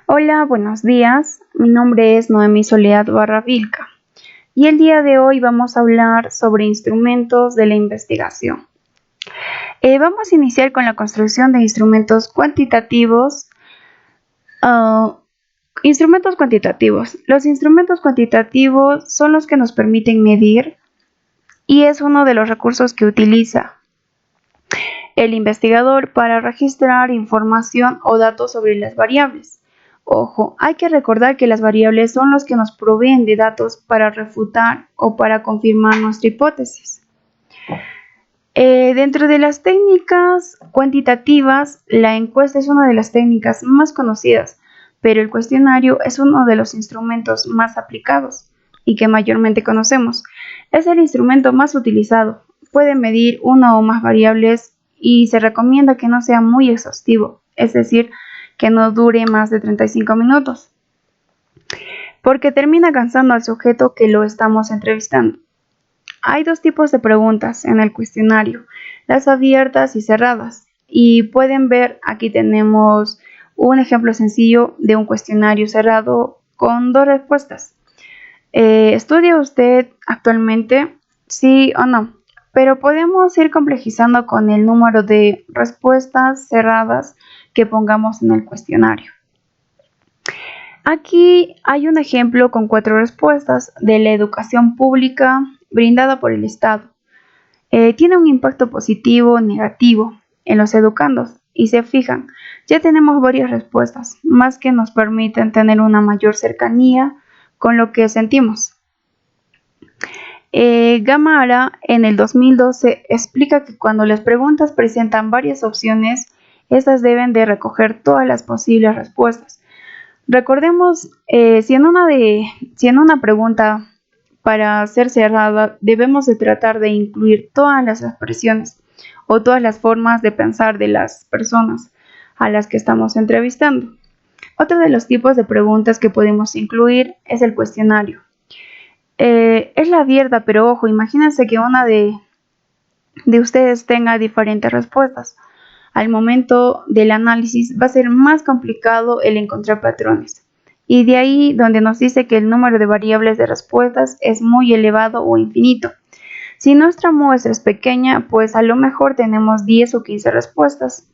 Hola, buenos días. Mi nombre es Noemí Soledad Barravilca y el día de hoy vamos a hablar sobre instrumentos de la investigación. Vamos a iniciar con la construcción de instrumentos cuantitativos. Instrumentos cuantitativos. Los instrumentos cuantitativos son los que nos permiten medir y es uno de los recursos que utiliza el investigador para registrar información o datos sobre las variables. Ojo, hay que recordar que las variables son los que nos proveen de datos para refutar o para confirmar nuestra hipótesis. Dentro de las técnicas cuantitativas, la encuesta es una de las técnicas más conocidas, pero el cuestionario es uno de los instrumentos más aplicados y que mayormente conocemos. Es el instrumento más utilizado. Puede medir una o más variables y se recomienda que no sea muy exhaustivo, es decir, que no dure más de 35 minutos, porque termina cansando al sujeto que lo estamos entrevistando. Hay dos tipos de preguntas en el cuestionario, las abiertas y cerradas, y pueden ver, aquí tenemos un ejemplo sencillo de un cuestionario cerrado con dos respuestas. ¿Estudia usted actualmente? Sí o no. Pero podemos ir complejizando con el número de respuestas cerradas que pongamos en el cuestionario. Aquí hay un ejemplo con 4 respuestas de la educación pública brindada por el Estado. Tiene un impacto positivo o negativo en los educandos y se fijan, ya tenemos varias respuestas, más que nos permiten tener una mayor cercanía con lo que sentimos. Gamara en el 2012 explica que cuando las preguntas presentan varias opciones, estas deben de recoger todas las posibles respuestas. Recordemos, si en una pregunta para ser cerrada debemos de tratar de incluir todas las expresiones o todas las formas de pensar de las personas a las que estamos entrevistando. Otro de los tipos de preguntas que podemos incluir es el cuestionario. Es la abierta, pero ojo, imagínense que una de ustedes tenga diferentes respuestas. Al momento del análisis va a ser más complicado el encontrar patrones. Y de ahí donde nos dice que el número de variables de respuestas es muy elevado o infinito. Si nuestra muestra es pequeña, pues a lo mejor tenemos 10 o 15 respuestas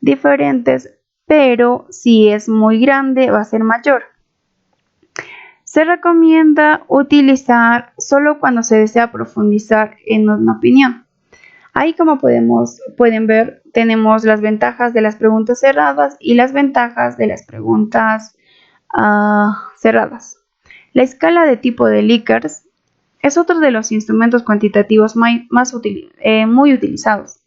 diferentes, pero si es muy grande va a ser mayor. Se recomienda utilizar solo cuando se desea profundizar en una opinión. Ahí, como pueden ver, tenemos las ventajas de las preguntas cerradas y las ventajas de las preguntas cerradas. La escala de tipo de Likert es otro de los instrumentos cuantitativos muy utilizados.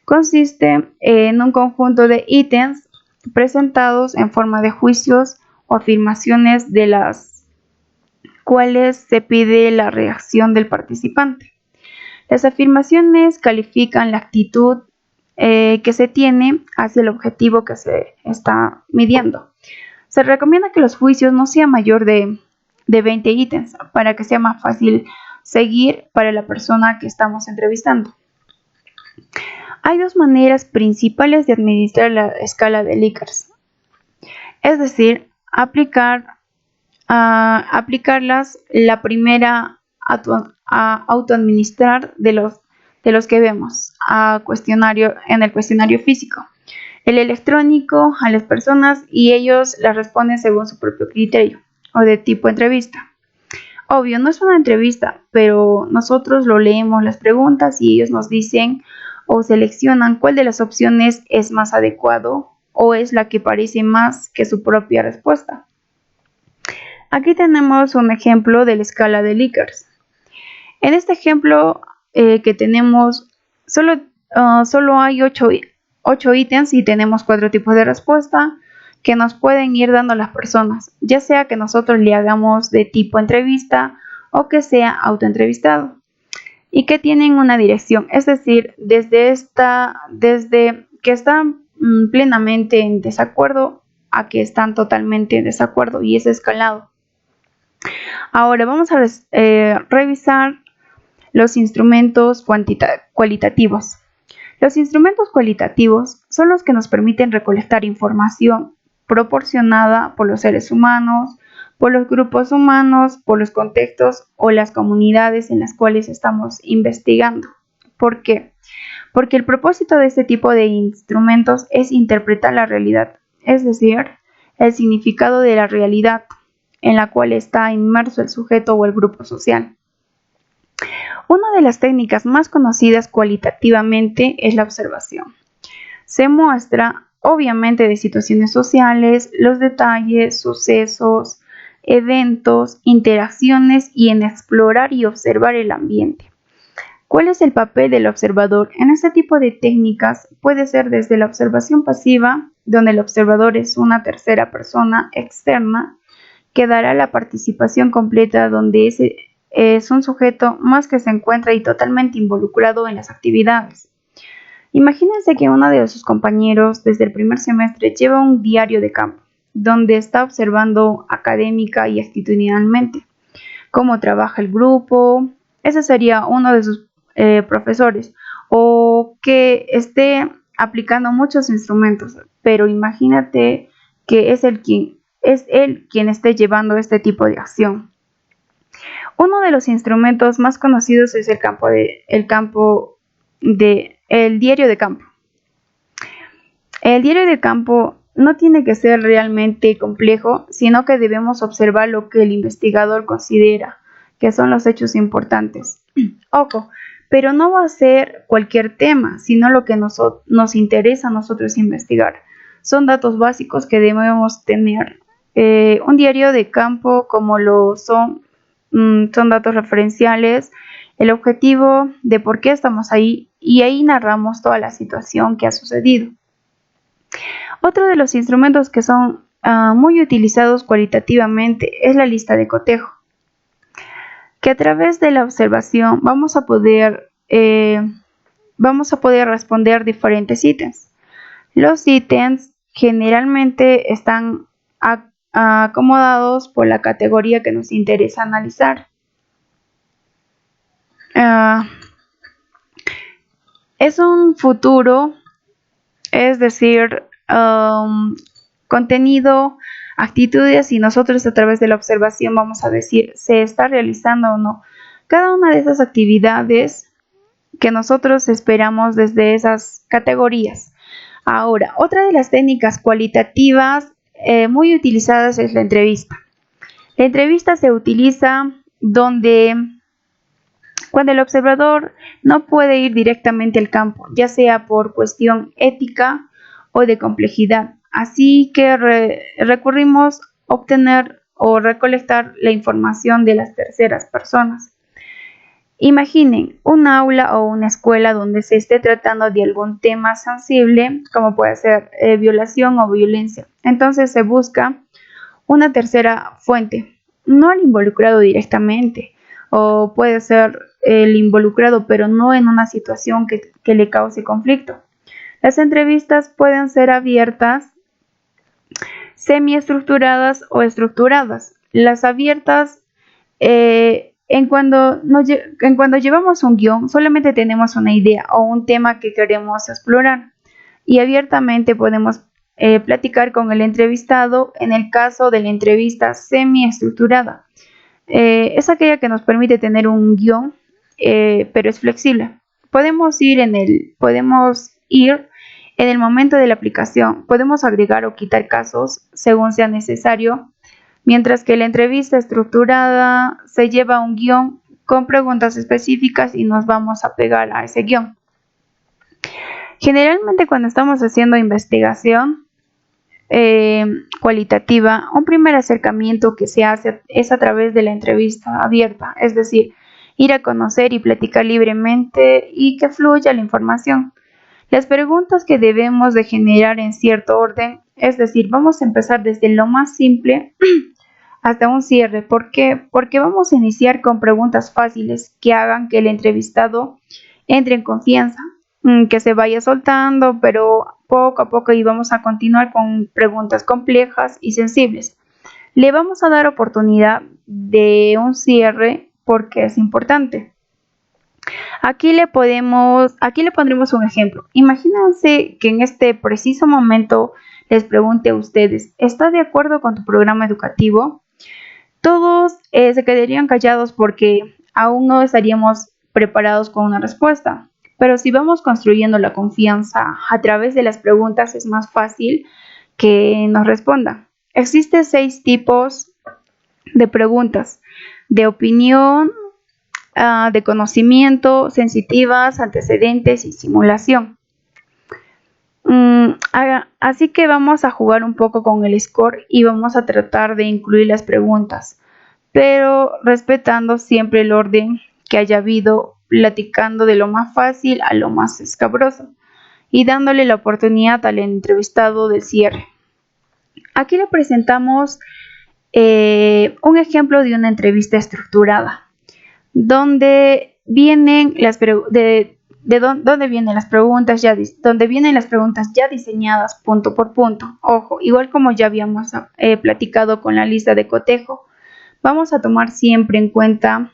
Consiste en un conjunto de ítems presentados en forma de juicios o afirmaciones de las cuales se pide la reacción del participante. Las afirmaciones califican la actitud que se tiene hacia el objetivo que se está midiendo. Se recomienda que los juicios no sean mayor de 20 ítems para que sea más fácil seguir para la persona que estamos entrevistando. Hay dos maneras principales de administrar la escala de Likert, es decir, aplicarlas. La primera a autoadministrar de los que vemos en el cuestionario físico, el electrónico a las personas y ellos las responden según su propio criterio o de tipo entrevista. Obvio, no es una entrevista, pero nosotros lo leemos las preguntas y ellos nos dicen o seleccionan cuál de las opciones es más adecuado o es la que parece más que su propia respuesta. Aquí tenemos un ejemplo de la escala de Likert. En este ejemplo que tenemos, solo hay 8 ítems y tenemos 4 tipos de respuesta que nos pueden ir dando las personas, ya sea que nosotros le hagamos de tipo entrevista o que sea autoentrevistado, y que tienen una dirección, es decir, desde que están plenamente en desacuerdo a que están totalmente en desacuerdo, y es escalado. Ahora vamos a revisar los instrumentos cualitativos. Los instrumentos cualitativos son los que nos permiten recolectar información proporcionada por los seres humanos, por los grupos humanos, por los contextos o las comunidades en las cuales estamos investigando. ¿Por qué? Porque el propósito de este tipo de instrumentos es interpretar la realidad, es decir, el significado de la realidad en la cual está inmerso el sujeto o el grupo social. Una de las técnicas más conocidas cualitativamente es la observación. Se muestra, obviamente, de situaciones sociales, los detalles, sucesos, eventos, interacciones y en explorar y observar el ambiente. ¿Cuál es el papel del observador? En este tipo de técnicas puede ser desde la observación pasiva, donde el observador es una tercera persona externa, que dará la participación completa, donde ese es un sujeto más que se encuentra y totalmente involucrado en las actividades. Imagínense que uno de sus compañeros desde el primer semestre lleva un diario de campo, donde está observando académica y actitudinalmente cómo trabaja el grupo. Ese sería uno de sus profesores, o que esté aplicando muchos instrumentos, pero imagínate que es él quien esté llevando este tipo de acción. Uno de los instrumentos más conocidos es el diario de campo. El diario de campo no tiene que ser realmente complejo, sino que debemos observar lo que el investigador considera que son los hechos importantes. Ojo, pero no va a ser cualquier tema, sino lo que nos interesa a nosotros investigar. Son datos básicos que debemos tener. Un diario de campo, como lo son datos referenciales, el objetivo de por qué estamos ahí, y ahí narramos toda la situación que ha sucedido. Otro de los instrumentos que son muy utilizados cualitativamente es la lista de cotejo, que a través de la observación vamos a poder responder diferentes ítems. Los ítems generalmente están acomodados por la categoría que nos interesa analizar. Es un futuro, es decir, contenido, actitudes, y nosotros a través de la observación vamos a decir se está realizando o no cada una de esas actividades que nosotros esperamos desde esas categorías. Ahora, otra de las técnicas cualitativas muy utilizadas es la entrevista. La entrevista se utiliza cuando el observador no puede ir directamente al campo, ya sea por cuestión ética o de complejidad. Así que recurrimos a obtener o recolectar la información de las terceras personas. Imaginen un aula o una escuela donde se esté tratando de algún tema sensible, como puede ser violación o violencia. Entonces se busca una tercera fuente, no el involucrado directamente, o puede ser el involucrado, pero no en una situación que le cause conflicto. Las entrevistas pueden ser abiertas, semiestructuradas o estructuradas. Las abiertas, en cuando llevamos un guión, solamente tenemos una idea o un tema que queremos explorar, y abiertamente podemos platicar con el entrevistado. En el caso de la entrevista semiestructurada, es aquella que nos permite tener un guión, pero es flexible. Podemos ir en el momento de la aplicación, podemos agregar o quitar casos según sea necesario, mientras que la entrevista estructurada se lleva un guión con preguntas específicas y nos vamos a pegar a ese guión. Generalmente, cuando estamos haciendo investigación cualitativa, un primer acercamiento que se hace es a través de la entrevista abierta, es decir, ir a conocer y platicar libremente y que fluya la información. Las preguntas que debemos de generar en cierto orden, es decir, vamos a empezar desde lo más simple hasta un cierre. ¿Por qué? Porque vamos a iniciar con preguntas fáciles que hagan que el entrevistado entre en confianza, que se vaya soltando, pero poco a poco, y vamos a continuar con preguntas complejas y sensibles. Le vamos a dar oportunidad de un cierre porque es importante. Aquí le pondremos un ejemplo. Imagínense que en este preciso momento les pregunte a ustedes, ¿está de acuerdo con tu programa educativo? Todos se quedarían callados porque aún no estaríamos preparados con una respuesta. Pero si vamos construyendo la confianza a través de las preguntas, es más fácil que nos responda. Existen 6 tipos de preguntas: de opinión, de conocimiento, sensitivas, antecedentes y simulación. Así que vamos a jugar un poco con el score y vamos a tratar de incluir las preguntas, pero respetando siempre el orden que haya habido, platicando de lo más fácil a lo más escabroso y dándole la oportunidad al entrevistado del cierre. Aquí le presentamos un ejemplo de una entrevista estructurada, donde vienen donde vienen las preguntas ya diseñadas punto por punto. Ojo, igual como ya habíamos platicado con la lista de cotejo, vamos a tomar siempre en cuenta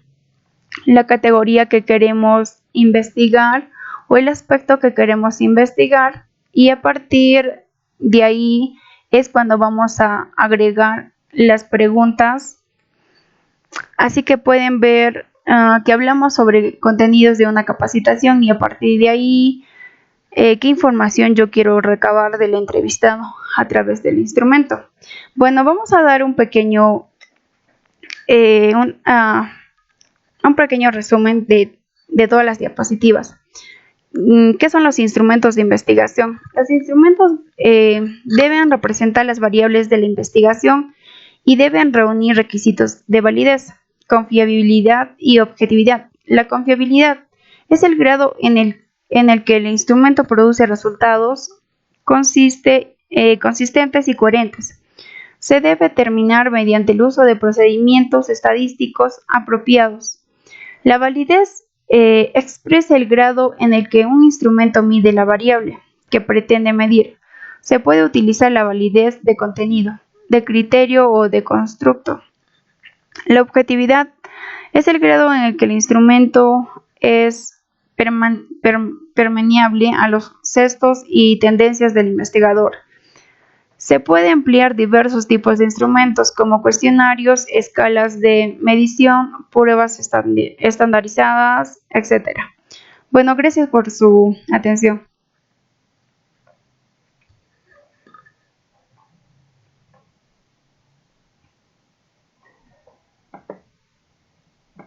la categoría que queremos investigar o el aspecto que queremos investigar, y a partir de ahí es cuando vamos a agregar las preguntas. Así que pueden ver que hablamos sobre contenidos de una capacitación y a partir de ahí qué información yo quiero recabar del entrevistado a través del instrumento. Bueno, vamos a dar un pequeño resumen de todas las diapositivas. ¿Qué son los instrumentos de investigación? Los instrumentos deben representar las variables de la investigación y deben reunir requisitos de validez, confiabilidad y objetividad. La confiabilidad es el grado en el que el instrumento produce resultados consistentes y coherentes. Se debe determinar mediante el uso de procedimientos estadísticos apropiados. La validez expresa el grado en el que un instrumento mide la variable que pretende medir. Se puede utilizar la validez de contenido, de criterio o de constructo. La objetividad es el grado en el que el instrumento es permeable a los sesgos y tendencias del investigador. Se puede emplear diversos tipos de instrumentos como cuestionarios, escalas de medición, pruebas estandarizadas, etc. Bueno, gracias por su atención.